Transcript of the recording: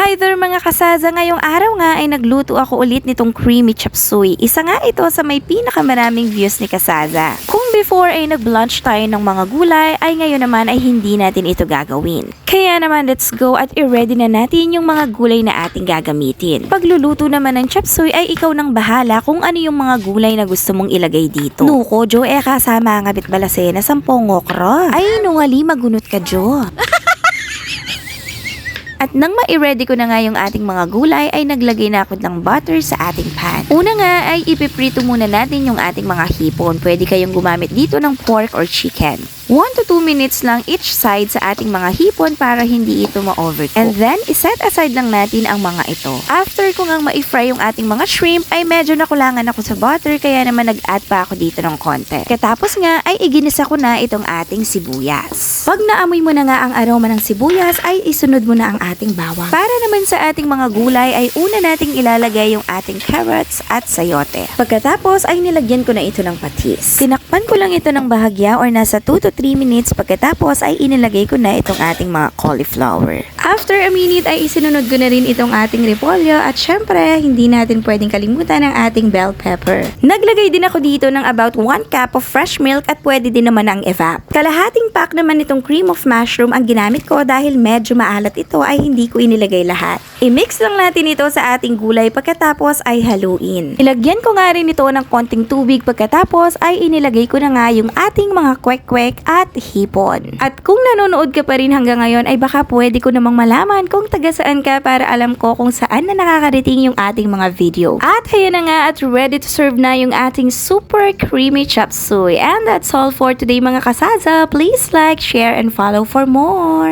Hi there mga kasaza, ngayong araw nga ay nagluto ako ulit nitong creamy chop suey. Isa nga ito sa may pinakamaraming views ni kasaza. Kung before ay nag-lunch tayo ng mga gulay, ay ngayon naman ay hindi natin ito gagawin. Kaya naman let's go at i-ready na natin yung mga gulay na ating gagamitin. Pagluluto naman ng chop suey ay ikaw nang bahala kung ano yung mga gulay na gusto mong ilagay dito. Nuko, Jo, kasama nga bitbalase na 10 ngokro. Ay, nungali, magunot ka, Jo. At nang ma-ready ko na nga yung ating mga gulay ay naglagay na ako ng butter sa ating pan. Una nga ay ipiprito muna natin yung ating mga hipon. Pwede kayong gumamit dito ng pork or chicken. 1 to 2 minutes lang each side sa ating mga hipon para hindi ito ma-overcook. And then, iset aside lang natin ang mga ito. After ko ngang ma-fry yung ating mga shrimp ay medyo nakulangan ako sa butter kaya naman nag-add pa ako dito ng konti. Katapos nga ay iginisa ko na itong ating sibuyas. Pag naamoy mo na nga ang aroma ng sibuyas ay isunod mo na ang ating bawang. Para naman sa ating mga gulay ay una nating ilalagay yung ating carrots at sayote. Pagkatapos ay nilagyan ko na ito ng patis. Tinakpan ko lang ito ng bahagya or nasa 2 to 3 minutes pagkatapos ay inilagay ko na itong ating mga cauliflower. After a minute ay isinunod ko na rin itong ating repolyo at syempre hindi natin pwedeng kalimutan ang ating bell pepper. Naglagay din ako dito ng about 1 cup of fresh milk at pwede din naman ang evap. Kalahating pack naman itong cream of mushroom ang ginamit ko dahil medyo maalat ito ay hindi ko inilagay lahat. I-mix lang natin ito sa ating gulay pagkatapos ay haluin. Ilagyan ko nga rin ito ng konting tubig pagkatapos ay inilagay ko na nga yung ating mga kwek-kwek at hipon. At kung nanonood ka pa rin hanggang ngayon ay baka pwede ko namang malaman kung taga saan ka para alam ko kung saan na nakakarating yung ating mga video. At ayan na nga at ready to serve na yung ating super creamy chop suey. And that's all for today mga kasaza. Please like, share, and follow for more.